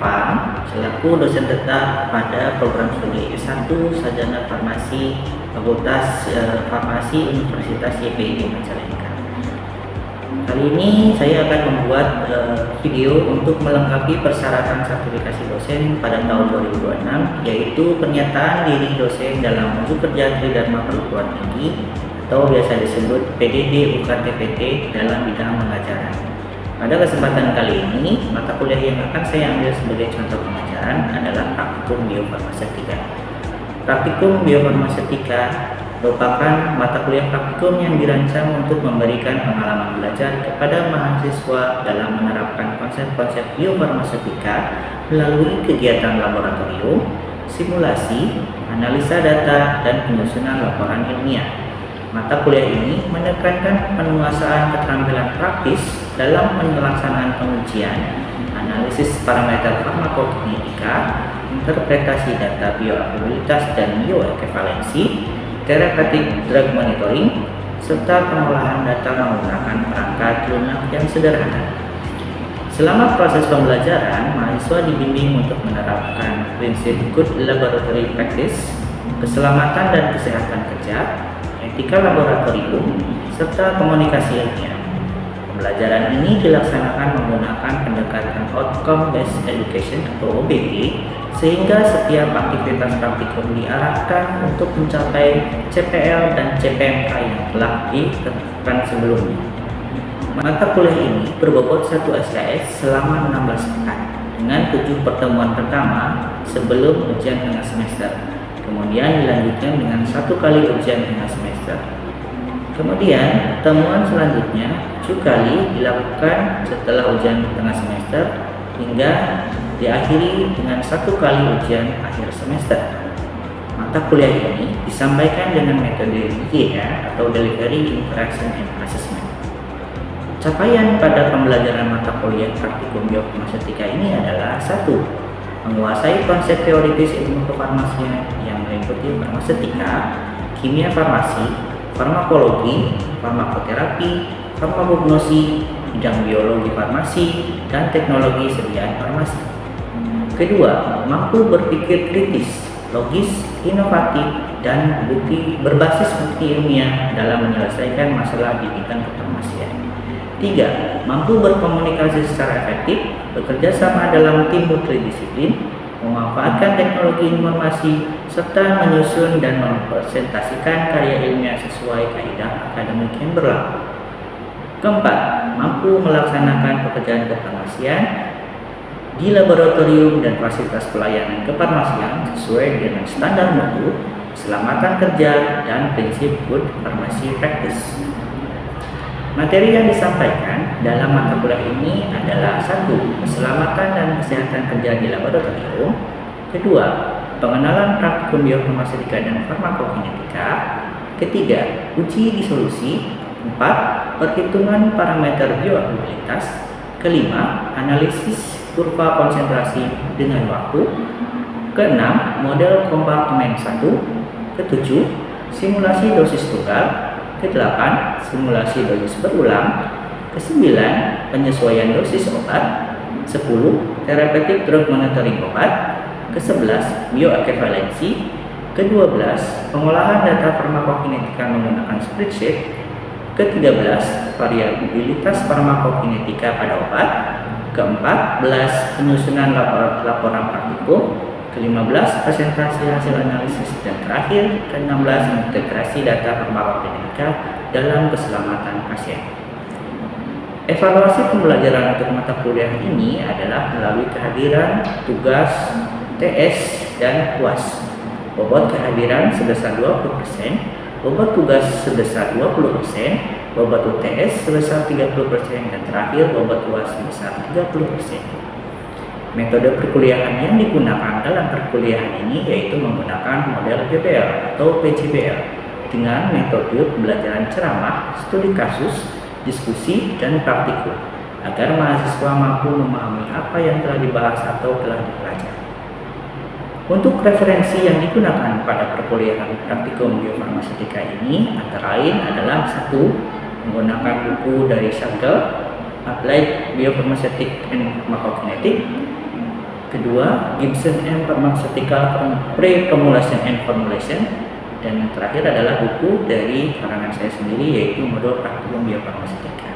Nopang selaku dosen tetap pada program studi S1 Sarjana Farmasi Fakultas Farmasi Universitas YPI Majalengka. Kali ini saya akan membuat video untuk melengkapi persyaratan sertifikasi dosen pada tahun 2026, yaitu pernyataan diri dosen dalam Wujud Kerja Tridharma Perguruan Tinggi atau biasa disebut PDD UKT-PT dalam bidang pengajaran. Pada kesempatan kali ini, mata kuliah yang akan saya ambil sebagai contoh pengajaran adalah Praktikum Biofarmasetika. Praktikum Biofarmasetika merupakan mata kuliah praktikum yang dirancang untuk memberikan pengalaman belajar kepada mahasiswa dalam menerapkan konsep-konsep biofarmasetika melalui kegiatan laboratorium, simulasi, analisa data, dan penyusunan laporan ilmiah. Mata kuliah ini menekankan penguasaan keterampilan praktis dalam melaksanakan pengujian, analisis parameter farmakokinetika, interpretasi data bioakubilitas dan bioequivalensi, therapeutic drug monitoring, serta pengolahan data menggunakan perangkat lunak yang sederhana. Selama proses pembelajaran, mahasiswa dibimbing untuk menerapkan prinsip good laboratory practice, keselamatan dan kesehatan kerja, etika laboratorium, serta komunikasi ilmiah. Pembelajaran ini dilaksanakan menggunakan pendekatan Outcome Based Education atau OBE, sehingga setiap aktivitas praktikum diarahkan untuk mencapai CPL dan CPMK yang telah ditetapkan sebelumnya. Mata kuliah ini berbobot 1 SKS selama 16 pekan dengan 7 pertemuan pertama sebelum ujian tengah semester. Kemudian dilanjutkan dengan 1 kali ujian tengah semester. Kemudian pertemuan selanjutnya 7 kali dilakukan setelah ujian tengah semester hingga diakhiri dengan 1 kali ujian akhir semester. Mata kuliah ini disampaikan dengan metode DIA atau Delivery Interaction and Assessment. Capaian pada pembelajaran mata kuliah praktikum biofarmasetika ini adalah 1. Menguasai konsep teoritis ilmu kefarmasian yang meliputi farmasetika, kimia farmasi, farmakologi, farmakoterapi, farmakognosi, bidang biologi farmasi, dan teknologi sediaan farmasi. Kedua, mampu berpikir kritis, logis, inovatif, dan berbasis bukti ilmiah dalam menyelesaikan masalah di bidang kefarmasian. 3. Mampu berkomunikasi secara efektif, bekerja sama dalam tim multidisiplin, memanfaatkan teknologi informasi, serta menyusun dan mempresentasikan karya ilmiah sesuai kaidah akademik yang berlaku. Keempat, mampu melaksanakan pekerjaan kefarmasian di laboratorium dan fasilitas pelayanan kefarmasian sesuai dengan standar mutu, keselamatan kerja, dan prinsip good pharmacy practice. Materi yang disampaikan dalam mata kuliah ini adalah 1. Keselamatan dan kesehatan kerja di laboratorium. 2. Pengenalan praktikum biofarmasetika dan farmakokinetika. 3. Uji disolusi. 4. Perhitungan parameter bioakubilitas. 5. Analisis kurva konsentrasi dengan waktu. 6. Model kompartemen 1. 7. Simulasi dosis tunggal. 8. Simulasi dosis berulang. 9. Penyesuaian dosis obat. 10. Therapeutic drug monitoring obat. 11. Bioequivalensi. 12. Pengolahan data farmakokinetika menggunakan spreadsheet. 13. Variabilitas farmakokinetika pada obat. 14. Penyusunan laporan praktikum. 15. Presentasi hasil analisis, dan terakhir 16. Integrasi data farmakokinetika dalam keselamatan pasien. Evaluasi pembelajaran untuk mata kuliah ini adalah melalui kehadiran, tugas, TS, dan UAS. Bobot kehadiran sebesar 20%, bobot tugas sebesar 20%, bobot UTS sebesar 30%, dan terakhir bobot UAS sebesar 30%. Metode perkuliahan yang digunakan dalam perkuliahan ini yaitu menggunakan model PBL atau PJBL dengan metode pembelajaran ceramah, studi kasus, diskusi, dan praktikum agar mahasiswa mampu memahami apa yang telah dibahas atau telah dipelajari. Untuk referensi yang digunakan pada perkuliahan praktikum biofarmasetika ini antara lain adalah 1. Menggunakan buku dari Shackle, Applied Biopharmaceutics and Pharmacokinetics. kedua Gibson and Pharmaceutical Pre-Formulation and Formulation, dan yang terakhir adalah buku dari karangan saya sendiri yaitu Modul Praktikum Biofarmaseutika.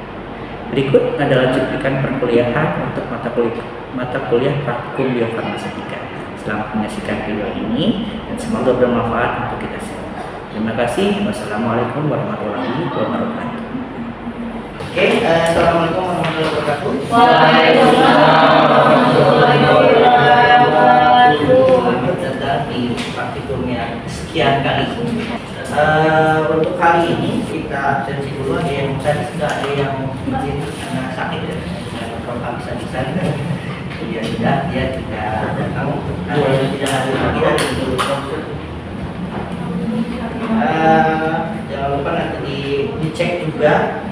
Berikut adalah cuplikan perkuliahan untuk mata kuliah Praktikum Biofarmaseutika. Selamat menyaksikan video ini dan semoga bermanfaat untuk kita semua. Terima kasih. Wassalamualaikum warahmatullahi wabarakatuh. Oke, assalamualaikum warahmatullahi wabarakatuh. Waalaikumsalam warahmatullahi wabarakatuh. Selamat datang di praktikum yang sekian kali. Untuk kali ini kita absensi dulu. Ada yang tadi sudah ada yang izin karena sakit ya, kalau bisa dia tidak datang. Ada yang tidak hadir lagi dari dulu. Jangan lupa nanti dicek juga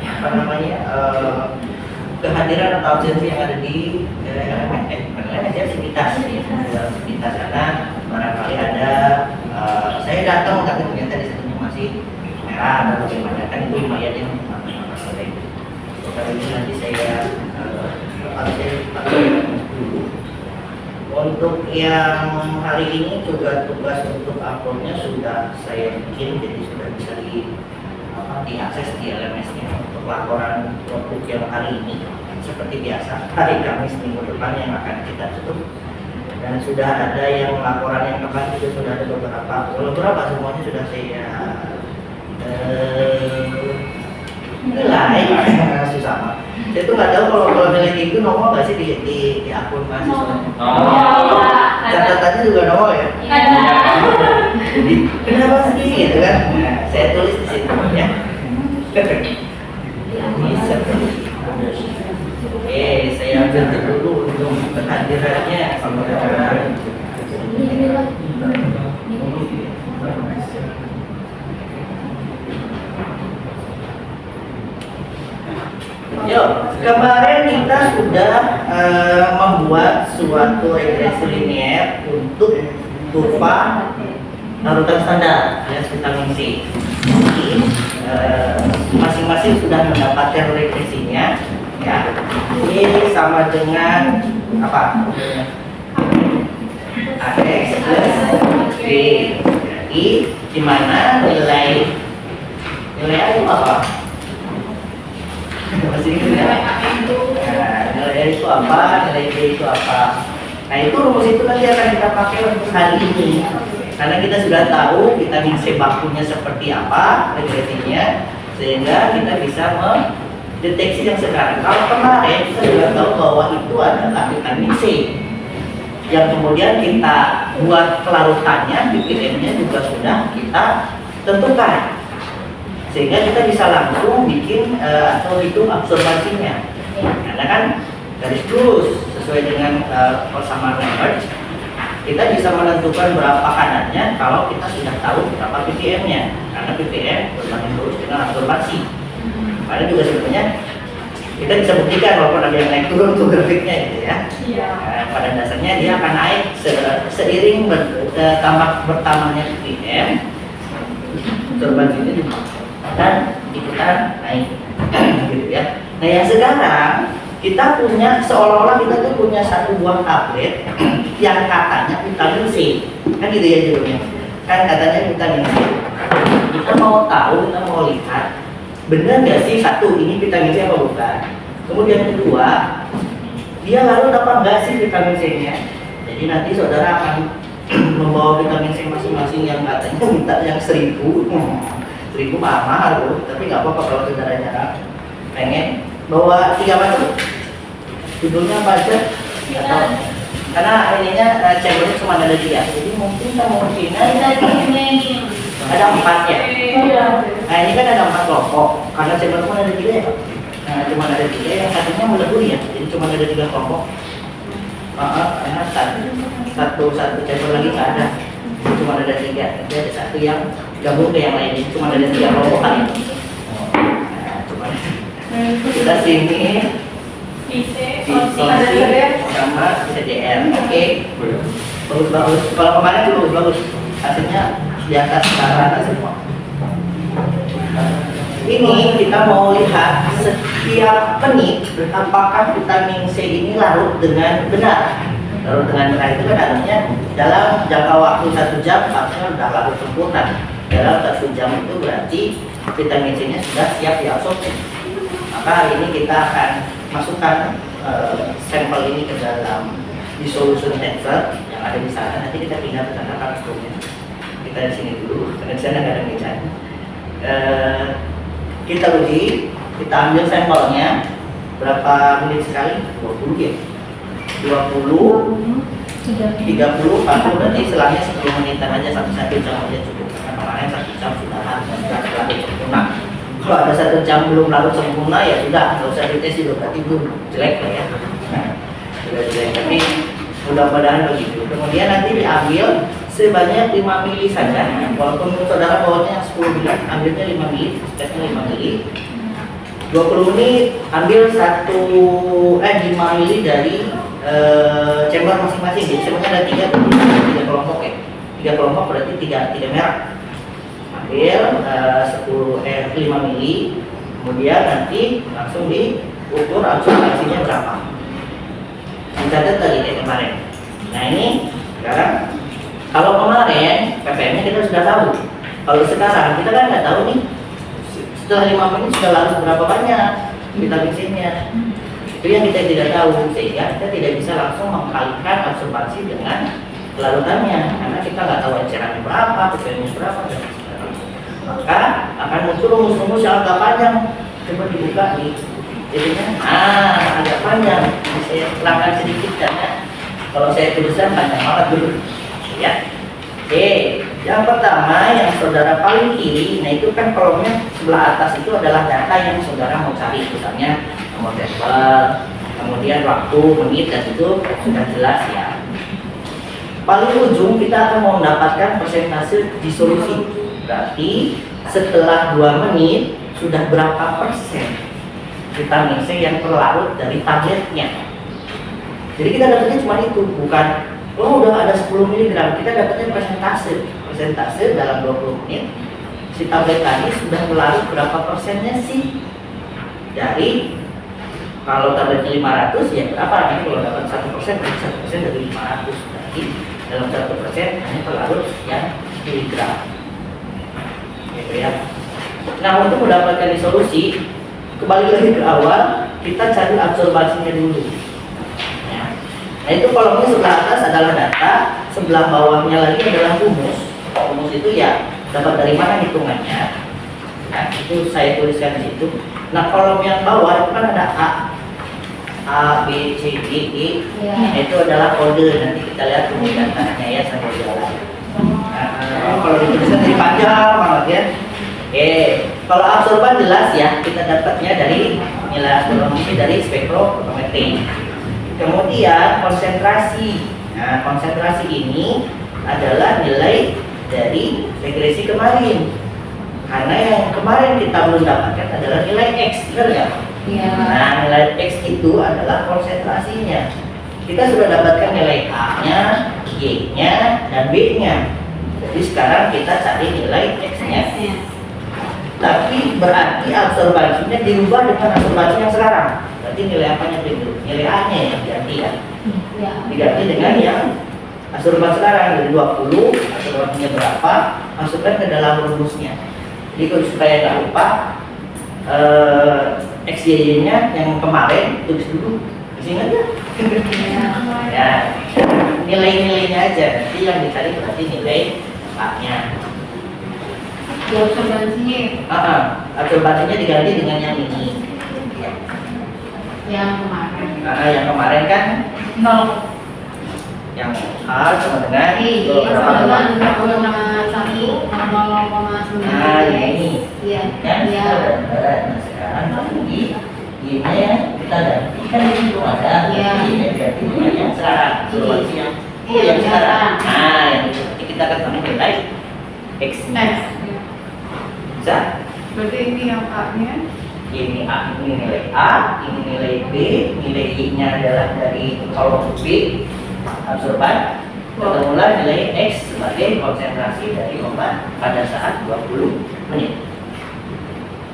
kehadiran atau absensi yang ada di sivitas karena barangkali ada saya datang tapi ternyata di sini masih merah atau bagaimana, kan itu lumayan yang masalah itu. Kali ini nanti saya untuk yang hari ini juga tugas untuk uploadnya sudah saya bikin, jadi sudah bisa diakses di LMS-nya untuk laporan notebook yang hari ini. Seperti biasa, hari Kamis minggu depan yang akan kita tutup. Dan sudah ada yang laporan yang kemarin juga sudah ada beberapa semuanya sudah saya nilai. Susah mah. Saya tuh nggak tahu kalau nilai itu nongol nggak sih di akun mahasiswa. Catatannya juga nongol ya. Jadi kenapa sih gitu kan? Nah, saya tulis di situ ya. Oke, saya ambil dulu untuk kehadirannya. Yuk, kemarin kita sudah membuat suatu regresi linear untuk kurva larutan standar alias vitamin C. Jadi masing-masing sudah mendapatkan regresinya, ya. Ini sama dengan apa? AX plus B. Jadi di mana nilai A itu apa? Masih ingat ya? Nah, nilai A itu apa? Nilai B itu apa? Nah, itu rumus itu nanti akan kita pakai untuk hari ini. Karena kita sudah tahu vitamin C bakunya seperti apa, regresinya, sehingga kita bisa mendeteksi yang sekarang. Kalau kemarin kita sudah tahu bahwa itu adalah vitamin C, yang kemudian kita buat kelarutannya, BPM-nya juga sudah kita tentukan, sehingga kita bisa langsung bikin atau hitung absorbasinya. Karena kan garis lurus sesuai dengan persamaan Lambert, kita bisa menentukan berapa kadarnya kalau kita sudah tahu berapa ppm-nya, karena ppm berbanding lurus dengan absorbasi. Padahal juga sebetulnya kita bisa buktikan walaupun ada yang naik turun tuh grafiknya gitu ya. Nah, pada dasarnya dia akan naik seiring bertambahnya ppm, absorbasinya juga akan ikutan naik gitu ya. Nah, yang sekarang kita punya, seolah-olah kita tuh punya satu buah tablet yang katanya vitamin C, kan gitu ya judulnya, kan katanya vitamin C. Kita mau tahu, kita mau lihat benar nggak sih satu ini vitamin C apa bukan. Kemudian kedua, dia lalu dapat nggak sih vitamin C-nya. Jadi nanti saudara akan membawa vitamin C masing-masing yang katanya minta yang 1000 mahal loh, tapi nggak apa-apa kalau saudaranya pengen bawa 3 macam. Judulnya apa aja? Nggak tahu. Karena ininya chambernya cuma ada 3, jadi mungkin kemungkinan ada 4 ya. Nah, ini kan ada 4 kelompok, karena chamber cuma ada 3 ya. Nah, cuma ada 3, yang satunya melebur ya, jadi cuma ada 3 kelompok. Karena satu chamber lagi nggak ada, cuma ada 3. Jadi ada satu yang gabung ke yang lain, jadi cuma ada 3 kelompok kan itu. Nah, cuma kita sini sama CDR. Oke. Bagus. Kalau kemarin juga bagus. Hasilnya di atas rata semua. Ini kita mau lihat setiap menit apakah vitamin C ini larut dengan benar. Kalau dengan benar itu kan artinya dalam jangka waktu 1 jam vaksinnya sudah larut sempurna. Dalam 1 jam itu berarti vitamin C-nya sudah siap diabsorpsi. Maka hari ini kita akan masukkan sampel ini ke dalam dissolution tester yang ada di sana. Nanti kita pindah ke sana kardusnya. Kita di sini dulu, karena di sana nggak ada meja. Kita uji, kita ambil sampelnya berapa menit sekali? 20 ya? 20, 30, 40, berarti selangnya 10 menitan aja, 1 jam aja cukup. Karena kemarin 1 jam sudah larut sempurna. Kalau ada 1 jam belum larut sempurna ya sudah, nggak usah dites juga, berarti belum jelek lah ya. Nah, sudah jelek, tapi mudah-mudahan begitu. Kemudian nanti diambil sebanyak 5 mili saja. Walaupun saudara bawanya 10 mili, ambilnya 5 mili, tesnya 5 mili. 20 menit ambil 5 mili dari chamber masing-masing. Jadi sebenarnya ada 3 kelompok ya. 3 kelompok berarti 3 merah. Ambil 5 mili, kemudian nanti langsung diukur absorpsinya berapa. Dicatat tadi kayak kemarin. Nah ini sekarang kalau kemarin ppm-nya kita sudah tahu. Kalau sekarang kita kan nggak tahu nih. Setelah 5 menit sudah larut berapa banyak vitamin C-nya. Itu yang kita tidak tahu, sehingga kita tidak bisa langsung mengkalikan absorpsi dengan larutannya, karena kita nggak tahu cairannya berapa, ppm-nya berapa, dan sebagainya. Maka akan muncul rumus-rumus yang agak panjang. Coba dibuka nih. Jadinya, agak panjang. Saya terangkan sedikit karena kalau saya tulisan panjang banget dulu. Ya. Oke, yang pertama yang saudara paling kiri, nah itu kan kolomnya sebelah atas itu adalah data yang saudara mau cari, misalnya nomor sampel, kemudian waktu, menit, dan itu sudah jelas ya. Paling ujung kita akan mau mendapatkan persentase disolusi, berarti setelah 2 menit sudah berapa persen vitamin C yang terlarut dari tabletnya. Jadi kita dapatnya cuma itu, bukan udah ada 10 mg, kita dapatnya persentase dalam 20 menit si tablet tadi sudah melarut berapa persennya sih dari, kalau tabletnya 500 ya berapa, nanti kalau dapat 1% dari 500 berarti dalam 1% hanya terlarut sekian miligram gitu ya. Nah untuk mendapatkan disolusi, kembali lagi ke awal, kita cari absorbasinya dulu. Nah itu kolomnya sebelah atas adalah data, sebelah bawahnya lagi adalah rumus. Rumus itu ya dapat dari mana hitungannya. Nah itu saya tuliskan di situ. Nah kolom yang bawah itu kan ada A, B, C, D, E. Nah, itu adalah kode. Nanti kita lihat rumus datanya ya sambil jalan. Nah, kalau dituliskan dari panjang banget ya. Oke, kalau absorban jelas ya, kita dapatnya dari nilai absorpsi dari spektrometri. Kemudian konsentrasi. Nah, konsentrasi ini adalah nilai dari regresi kemarin. Karena yang kemarin kita belum dapatkan adalah nilai X, benar nggak? Iya. Nah, nilai X itu adalah konsentrasinya. Kita sudah dapatkan nilai A-nya, Y-nya, dan B-nya. Jadi sekarang kita cari nilai X-nya. Tapi berarti absorbansinya dirubah dengan absorbansi yang sekarang. Berarti nilai apanya dulu? Nilai A-nya yang diganti ya. Diganti dengan yang absorban sekarang. Jadi 20, absorbansinya berapa? Masukkan ke dalam rumusnya. Jadi kalau supaya nggak lupa, XY-nya yang kemarin tulis dulu. Ingat ya? Ya, nilai-nilainya aja. Nanti yang dicari berarti nilai A-nya. Absorbansinya diganti dengan yang ini. Yang kemarin. Yang kemarin kan 0. Yang A sama dengan Sama dengan 0,1, 0,9. Nah ini Iya. kan Iya. nah sekarang lagi ini ya kita ganti kan ini belum ada. Iya. Ini ganti dengan yang sekarang absorbansi yang Iya, yang sekarang. sekarang. Nah yang itu nanti kita ketemu nilai X. Bisa? Berarti ini yang A-nya. Ini A, ini nilai A, ini nilai B, nilai Y-nya adalah dari kolom B absorban. Ketemulah nilai X sebagai konsentrasi dari obat pada saat 20 menit.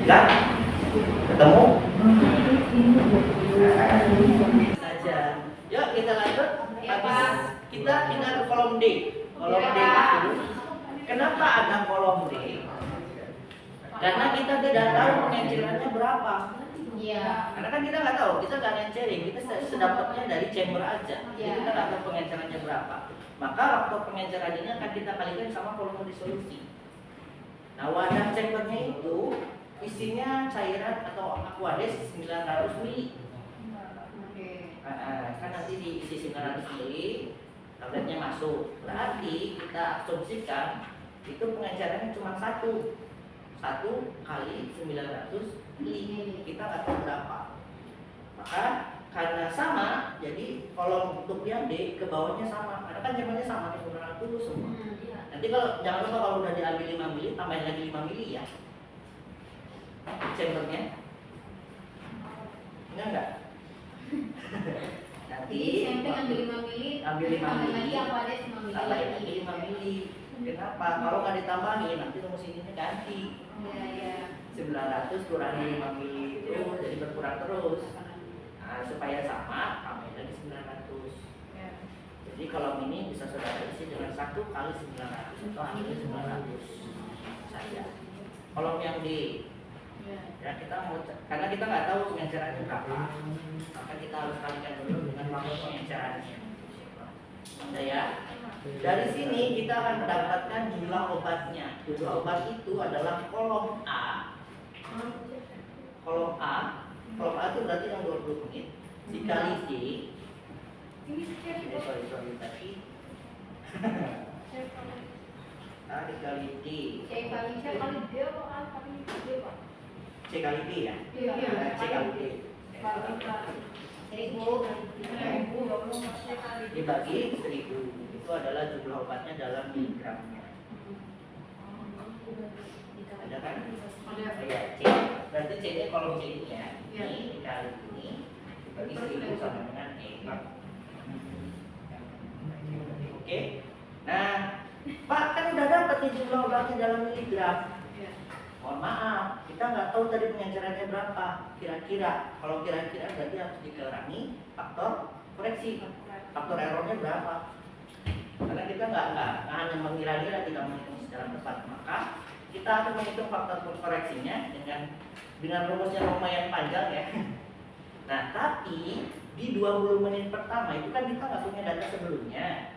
Bisa? Ketemu? Saja. Yuk kita lanjut. Ya, Pak. kita tinggal ke kolom D. Kolom D itu, kenapa ada kolom D? Karena kita tidak tahu pengecerannya berapa. Iya. Karena kan kita nggak tahu, kita nggak ngecerin, kita sedapatnya dari chamber aja. Jadi Iya. kita nggak tahu pengecerannya berapa. Maka waktu pengeceran ini akan kita kalikan sama volume disolusi. Nah, wadah chambernya itu isinya cairan atau aquades 900 mili. Oke. Kan nanti diisi 900 mili, tabletnya masuk. Berarti kita asumsikan itu pengecerannya cuma satu kali 900 mili. Kita nggak tahu berapa. Maka karena sama, jadi kolom untuk yang D ke bawahnya sama. Karena kan chambernya sama 900 semua. Nanti kalau jangan lupa kalau udah diambil 5 mili, tambahin lagi 5 mili ya. Chambernya. Enggak. Nanti Jadi samping ambil 5 mili, ambil 5 tambah mili, lagi aquades 5 mili. tambahin lagi 5 mili. Kenapa? Kalau nggak ditambahin nanti rumus ininya ganti. Iya. 900 kurangi 5 mili itu jadi berkurang terus. Nah, supaya sama, tambahin lagi 900. Iya. Jadi kolom ini bisa saudara isi dengan 1 kali 900 atau hasilnya 900 saja. Kolom yang D, Iya. ya kita mau, karena kita nggak tahu pengencerannya berapa, maka kita harus kalikan dulu dengan waktu pengencerannya. Ada ya? Dari sini kita akan mendapatkan jumlah obatnya. Jumlah obat itu adalah kolom A. Kolom A itu berarti yang 20 menit dikali D. Sorry tadi. Dikali D. C kali D atau A kali D, Pak? C kali D ya? Iya. C kali D. Dibagi 1000. Itu adalah jumlah obatnya dalam miligramnya. Ada kan? Ada. Ya, C. Berarti C nya kolom C ini ya. Iya. Ini dikali ini dibagi 1000 sama dengan E. Oke. Nah, Pak kan udah dapat nih jumlah obatnya dalam miligram. Iya. Mohon maaf, kita nggak tahu tadi pengencerannya berapa. Kira-kira, kalau kira-kira berarti harus dikurangi faktor koreksi. Faktor errornya berapa? Karena kita nggak hanya mengira-ngira, tidak menghitung secara tepat. Maka kita akan menghitung faktor koreksinya dengan rumusnya lumayan panjang ya. Nah, tapi di 20 menit pertama itu kan kita nggak punya data sebelumnya.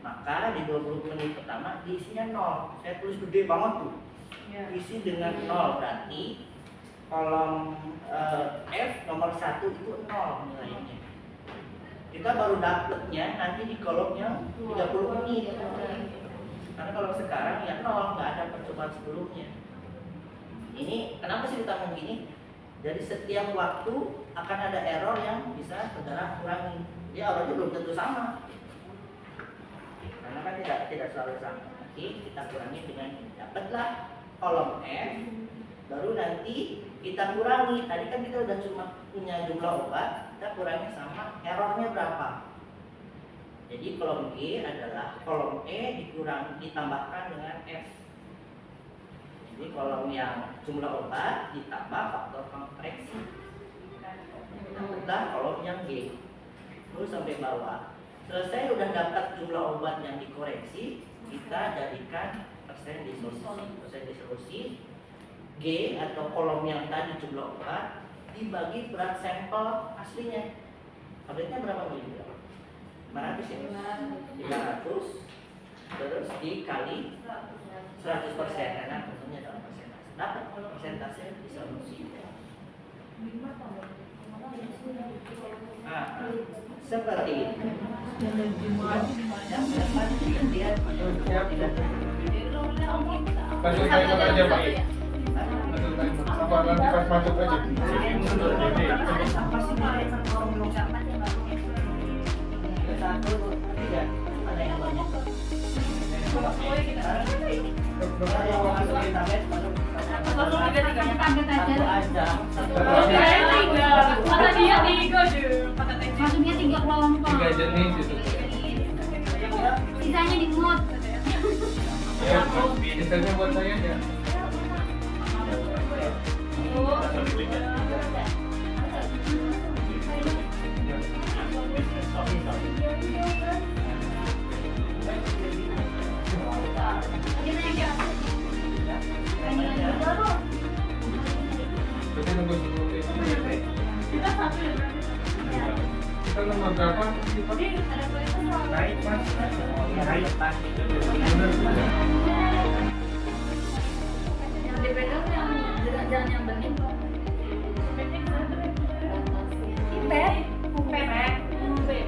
Maka di 20 menit pertama diisinya 0. Saya tulis gede banget tuh. Iya. Isi dengan 0, berarti kolom F nomor 1 itu 0 nilainya. Kita baru dapetnya nanti di kolomnya 30 menit. Karena kalau sekarang ya 0, nggak ada percobaan sebelumnya. Ini kenapa sih kita ngomong gini? Jadi setiap waktu akan ada error yang bisa saudara kurangi. Jadi errornya belum tentu sama. Karena kan tidak selalu sama. Oke, kita kurangi dengan ini. Dapatlah kolom F, baru nanti kita kurangi. Tadi kan kita udah cuma punya jumlah obat, kita kurangi sama errornya berapa. Jadi kolom G adalah kolom E ditambahkan dengan F. Jadi kolom yang jumlah obat ditambah faktor koreksi. Dapatlah kolom yang G. Terus sampai bawah. Selesai udah dapat jumlah obat yang dikoreksi, kita jadikan persen disolusi G atau kolom yang tadi jumlah obat dibagi berat sampel aslinya. Tabletnya berapa miligram? 500 ya? 500 terus dikali 100% karena tentunya dalam persentase. Dapat persentase disolusi. Seperti itu. Yang dapat dilihat tidak Langsung timer aja Pak. Langsung timer. Apa nanti pas masuk aja. Satu, tiga, ada yang banyak. Langsung tiga-tiganya paket aja. Satu aja. Kata dia 3 deh. Maksudnya 3 kelompok. 3 jenis itu. Sisanya di mood. Ya, sisanya buat saya ya. Nomor berapa? Naik mas. Naik. Yang dipegang jangan yang bening. Impet. Impet.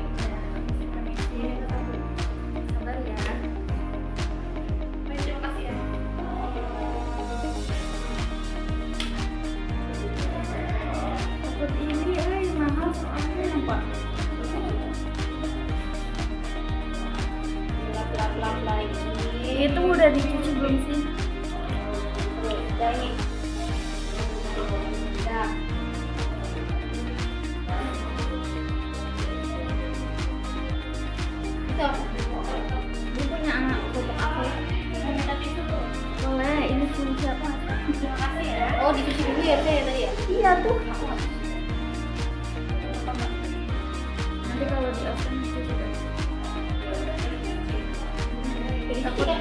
Sabar ya. Terima kasih ya. Takut ini mahal soalnya Pak. Lap lagi. Itu udah dicuci belum sih? Udah ini. Udah. Itu apa? Ini punya anak untuk aku. Minta tisu tuh. Boleh, ini punya siapa? Terima kasih ya. Oh, dicuci dulu ya tadi ya? Iya tuh. Nanti kalau di oven cuci deh. Takutnya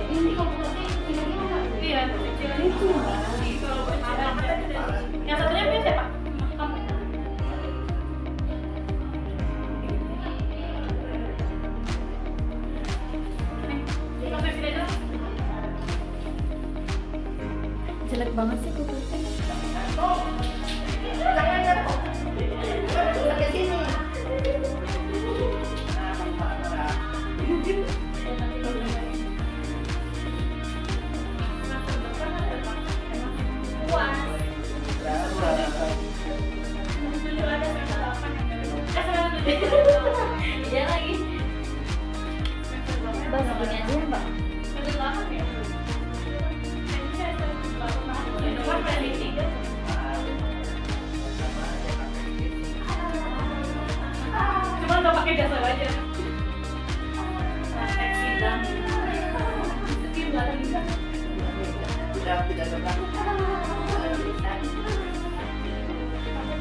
ini iya itu yang satunya punya siapa? Kamu. Jelek banget sih kulitnya. Sampai sini. Iya lagi. Bang, punya aja ya, Mbak. Cuma nggak pakai jasa aja. Seksi banget. Seksi banget. Tidak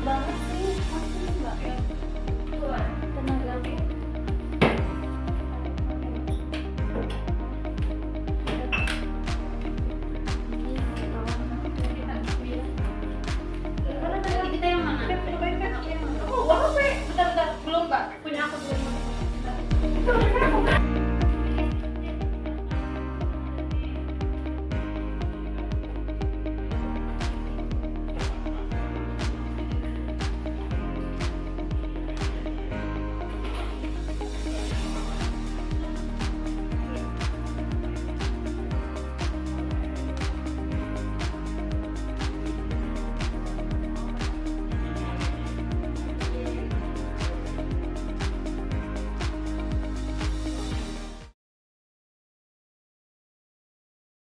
banget sih, pasti enggak ya.